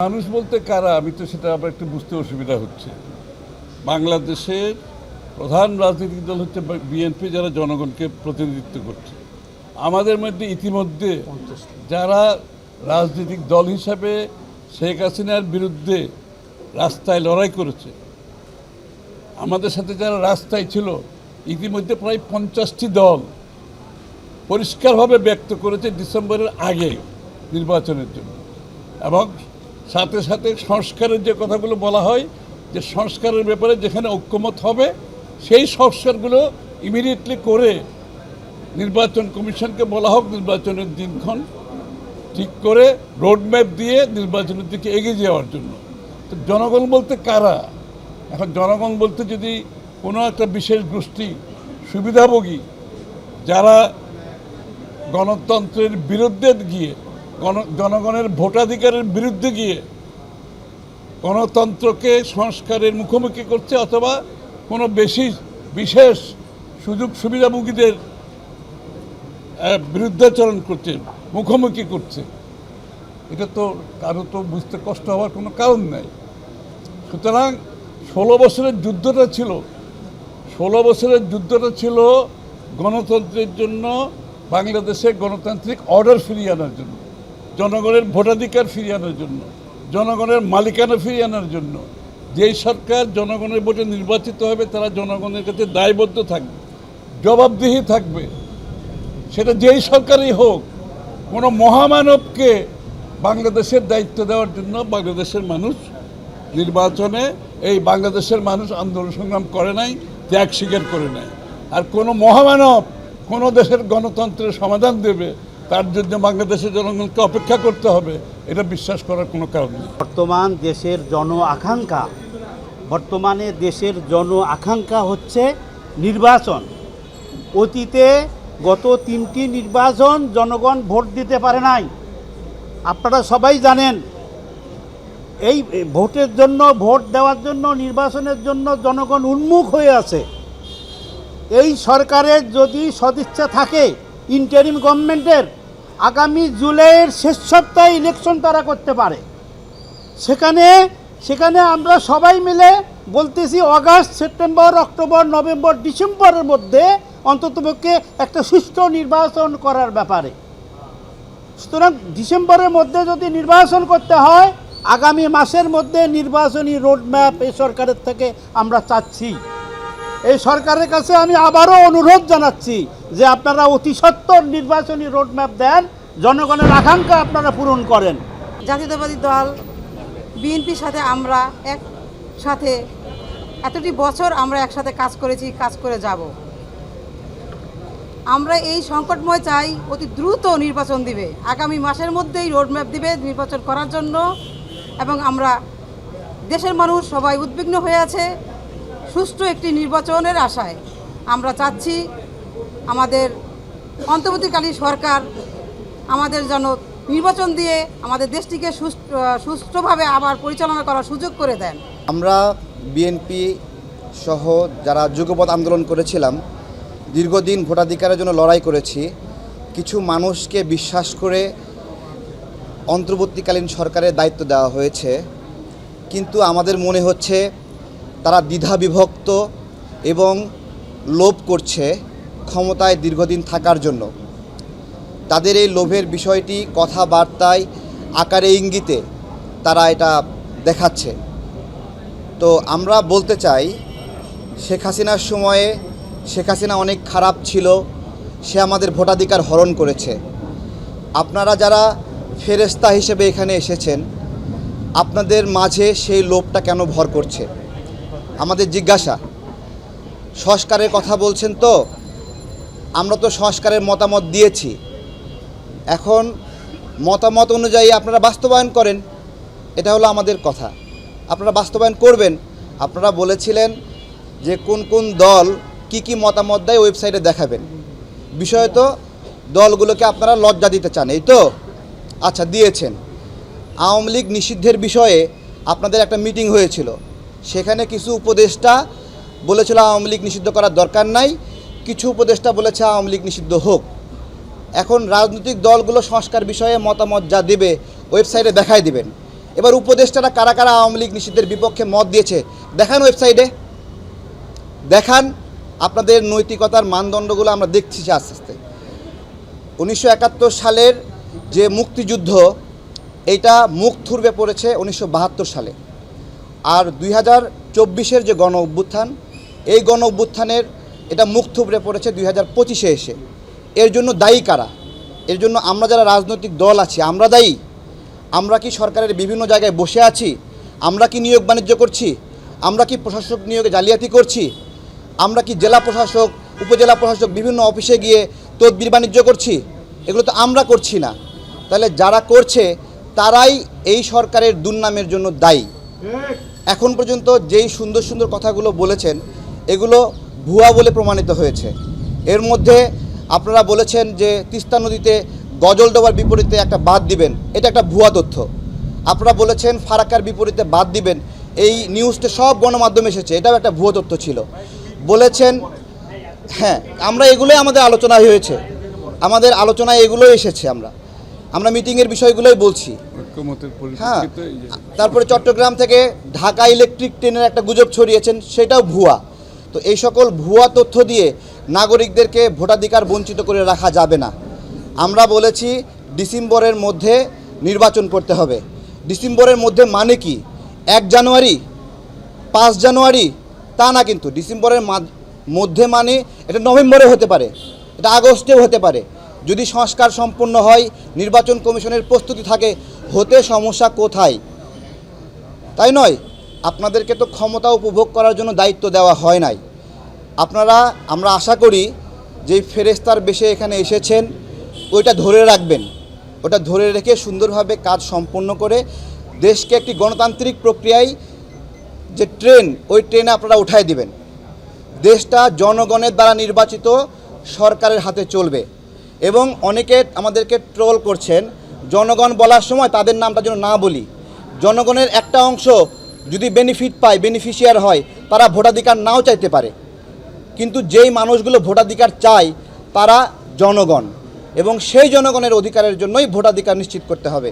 মানুষ বলতে কারা, আমি তো সেটা আবার একটু বুঝতে অসুবিধা হচ্ছে। বাংলাদেশের প্রধান রাজনৈতিক দল হচ্ছে বিএনপি, যারা জনগণকে প্রতিনিধিত্ব করছে। আমাদের মধ্যে ইতিমধ্যে যারা রাজনৈতিক দল হিসাবে শেখ হাসিনার বিরুদ্ধে রাস্তায় লড়াই করেছে, আমাদের সাথে যারা রাস্তায় ছিল, ইতিমধ্যে প্রায় 50টি দল পরিষ্কারভাবে ব্যক্ত করেছে ডিসেম্বরের আগে নির্বাচনের জন্য। এবং সাথে সাথে সংস্কারের যে কথাগুলো বলা হয়, যে সংস্কারের ব্যাপারে যেখানে ঐক্যমত হবে সেই সংস্কারগুলো ইমিডিয়েটলি করে নির্বাচন কমিশনকে বলা হোক নির্বাচনের দিনক্ষণ ঠিক করে রোডম্যাপ দিয়ে নির্বাচনের দিকে এগিয়ে যাওয়ার জন্য। তো জনগণ বলতে কারা? এখন জনগণ বলতে যদি কোনো একটা বিশেষ গোষ্ঠী সুবিধাভোগী, যারা গণতন্ত্রের বিরুদ্ধে গিয়ে, জনগণের ভোটাধিকারের বিরুদ্ধে গিয়ে গণতন্ত্রকে সংস্কারের মুখোমুখি করছে, অথবা কোনো বিশেষ সুযোগ সুবিধাভোগীদের বিরুদ্ধাচরণ করছে, মুখোমুখি করছে, এটা তো কারো তো বুঝতে কষ্ট হওয়ার কোনো কারণ নাই। সুতরাং 16 বছরের যুদ্ধটা ছিল গণতন্ত্রের জন্য, বাংলাদেশে গণতান্ত্রিক অর্ডার ফিরিয়ে আনার জন্য, জনগণের ভোটাধিকার ফিরিয়ে আনার জন্য, জনগণের মালিকানা ফিরিয়ে আনার জন্য। যেই সরকার জনগণের ভোটে নির্বাচিত হবে তারা জনগণের কাছে দায়বদ্ধ থাকবে, জবাবদিহি থাকবে, সেটা যেই সরকারই হোক। কোনো মহামানবকে বাংলাদেশের দায়িত্ব দেওয়ার জন্য বাংলাদেশের মানুষ নির্বাচনে, এই বাংলাদেশের মানুষ আন্দোলন সংগ্রাম করে নাই, ত্যাগ স্বীকার করে নাই। আর কোনো মহামানব কোনো দেশের গণতন্ত্রের সমাধান দেবে, তার জন্য বাংলাদেশের জনগণকে অপেক্ষা করতে হবে, এটা বিশ্বাস করার কোনো কারণ নেই। বর্তমানে দেশের জন আকাঙ্ক্ষা হচ্ছে নির্বাচন। অতীতে গত 3টি নির্বাচন জনগণ ভোট দিতে পারে নাই, আপনারা সবাই জানেন। এই ভোট দেওয়ার জন্য, নির্বাচনের জন্য জনগণ উন্মুখ হয়ে আছে। এই সরকারের যদি সদিচ্ছা থাকে, ইন্টারিম গভর্নমেন্টের, আগামী জুলাইয়ের শেষ সপ্তাহে ইলেকশন তারা করতে পারে। সেখানে আমরা সবাই মিলে বলতেছি আগস্ট, সেপ্টেম্বর, অক্টোবর, নভেম্বর, ডিসেম্বরের মধ্যে অন্ততপক্ষে একটা সুষ্ঠু নির্বাচন করার ব্যাপারে। সুতরাং ডিসেম্বরের মধ্যে যদি নির্বাচন করতে হয়, আগামী মাসের মধ্যে নির্বাচনী রোডম্যাপ এই সরকারের থেকে আমরা চাচ্ছি। এই সরকারের কাছে আমি আবারও অনুরোধ জানাচ্ছি যে আপনারা অতি সত্বর নির্বাচনী রোডম্যাপ দেন, জনগণের আকাঙ্ক্ষা আপনারা পূরণ করেন। জাতীয়তাবাদী দল বিএনপির সাথে আমরা একসাথে এতটি বছর আমরা একসাথে কাজ করেছি, কাজ করে যাব। আমরা এই সংকটময় চাই অতি দ্রুত নির্বাচন দিবে, আগামী মাসের মধ্যেই রোডম্যাপ দিবে নির্বাচন করার জন্য। এবং আমরা দেশের মানুষ সবাই উদ্বিগ্ন হয়ে আছে সুষ্ঠু একটি নির্বাচনের আশায়। আমরা চাচ্ছি আমাদের অন্তর্বর্তীকালীন সরকার আমাদের যেন নির্বাচন দিয়ে আমাদের দেশটিকে সুষ্ঠুভাবে আবার পরিচালনা করার সুযোগ করে দেন। আমরা বিএনপি সহ যারা যুগপৎ আন্দোলন করেছিলাম, দীর্ঘদিন ভোটাধিকারের জন্য লড়াই করেছি, কিছু মানুষকে বিশ্বাস করে অন্তর্বর্তীকালীন সরকারের দায়িত্ব দেওয়া হয়েছে। কিন্তু আমাদের মনে হচ্ছে তারা দ্বিধাবিভক্ত এবং লোভ করছে ক্ষমতায় দীর্ঘদিন থাকার জন্য। তাদের এই লোভের বিষয়টি কথাবার্তায়, আকারে, ইঙ্গিতে তারা এটা দেখাচ্ছে। তো আমরা বলতে চাই, শেখ হাসিনার সময়ে শেখ হাসিনা অনেক খারাপ ছিল, সে আমাদের ভোটাধিকার হরণ করেছে। আপনারা যারা ফেরেশতা হিসেবে এখানে এসেছেন, আপনাদের মাঝে সেই লোভটা কেন ভর করছে? আমাদের জিজ্ঞাসা। সংস্কারের কথা বলছেন, তো আমরা তো সংস্কারের মতামত দিয়েছি, এখন মতামত অনুযায়ী আপনারা বাস্তবায়ন করেন, এটা হলো আমাদের কথা। আপনারা বাস্তবায়ন করবেন। আপনারা বলেছিলেন যে কোন কোন দল কি কি মতামত দেয় ওয়েবসাইটে দেখাবেন। বিষয় তো দলগুলোকে আপনারা লজ্জা দিতে চান, এই তো? আচ্ছা, দিয়েছেন। আওয়ামী লীগ নিষিদ্ধের বিষয়ে আপনাদের একটা মিটিং হয়েছিল, সেখানে কিছু উপদেষ্টা বলেছিল আওয়ামী লীগ নিষিদ্ধ করার দরকার নাই, কিছু উপদেষ্টা বলেছে আওয়ামী লীগ নিষিদ্ধ হোক। এখন রাজনৈতিক দলগুলো সংস্কার বিষয়ে মতামত যা দেবে ওয়েবসাইটে দেখাই দিবেন। এবার উপদেষ্টারা কারা কারা আওয়ামী লীগ নিষিদ্ধের বিপক্ষে মত দিয়েছে দেখান ওয়েবসাইটে, দেখান। আপনাদের নৈতিকতার মানদণ্ডগুলো আমরা দেখছি আস্তে আস্তে। 1971 সালের যে মুক্তিযুদ্ধ, এইটা মুখ থুবড়ে পড়েছে 1972 সালে। আর 2024-এর যে গণ অভ্যুত্থান, এই গণ অভ্যুত্থানের এটা মুখ থুবড়ে পড়েছে 2025-এ এসে। এর জন্য দায়ী কারা? এর জন্য আমরা যারা রাজনৈতিক দল আছি আমরা দায়ী। আমরা কি সরকারের বিভিন্ন জায়গায় বসে আছি? আমরা কি নিয়োগ বাণিজ্য করছি? আমরা কি প্রশাসক নিয়োগে জালিয়াতি করছি? আমরা কি জেলা প্রশাসক, উপজেলা প্রশাসক বিভিন্ন অফিসে গিয়ে তদবির বাণিজ্য করছি? এগুলো তো আমরা করছি না। তাহলে যারা করছে তারাই এই সরকারের দুর্নামের জন্য দায়ী। এখন পর্যন্ত যেই সুন্দর সুন্দর কথাগুলো বলেছেন এগুলো ভুয়া বলে প্রমাণিত হয়েছে। এর মধ্যে আপনারা বলেছেন যে তিস্তা নদীতে গজল ডোবার বিপরীতে একটা বাঁধ দিবেন, এটা একটা ভুয়া তথ্য। আপনারা বলেছেন ফারাক্কার বিপরীতে বাঁধ দিবেন, এই নিউজটা সব গণমাধ্যমে এসেছে, এটাও একটা ভুয়া তথ্য ছিল। বলেছেন, হ্যাঁ আমরা এগুলোই আমাদের আলোচনায় হয়েছে, আমাদের আলোচনায় এগুলোই এসেছে। আমরা মিটিংয়ের বিষয়গুলোই বলছি। ঐক্যমতের হ্যাঁ, পরিপ্রেক্ষিতে এই যে তারপরে চট্টগ্রাম থেকে ঢাকা ইলেকট্রিক ট্রেনের একটা গুজব ছড়িয়েছেন, সেটাও ভুয়া। তো এই সকল ভুয়া তথ্য দিয়ে নাগরিকদেরকে ভোটাধিকার বঞ্চিত করে রাখা যাবে না। আমরা বলেছি ডিসেম্বরের মধ্যে নির্বাচন করতে হবে। ডিসেম্বরের মধ্যে মানে কি 1 জানুয়ারি, 5 জানুয়ারি? তা না, কিন্তু ডিসেম্বরের মধ্যে মানে এটা নভেম্বরে হতে পারে, এটা আগস্টেও হতে পারে। যদি সংস্কার সম্পন্ন হয়, নির্বাচন কমিশনের প্রস্তুতি থাকে, হতে সমস্যা কোথায়? তাই নয়, আপনাদেরকে তো ক্ষমতা উপভোগ করার জন্য দায়িত্ব দেওয়া হয় নাই। আমরা আশা করি যে ফেরেশতার বেশে এখানে এসেছেন ওইটা ধরে রাখবেন, ওটা ধরে রেখে সুন্দরভাবে কাজ সম্পন্ন করে দেশকে একটি গণতান্ত্রিক প্রক্রিয়ায় যে ট্রেন, ওই ট্রেনে আপনারা উঠায় দিবেন। দেশটা জনগণের দ্বারা নির্বাচিত সরকারের হাতে চলবে। এবং অনেকে আমাদেরকে ট্রোল করছেন, জনগণ বলার সময় তাদের নামটা যেন না বলি। জনগণের একটা অংশ যদি বেনিফিট পায়, বেনিফিশিয়ার হয়, তারা ভোটাধিকার নাও চাইতে পারে, কিন্তু যেই মানুষগুলো ভোটাধিকার চায় তারা জনগণ, এবং সেই জনগণের অধিকারের জন্যই ভোটাধিকার নিশ্চিত করতে হবে।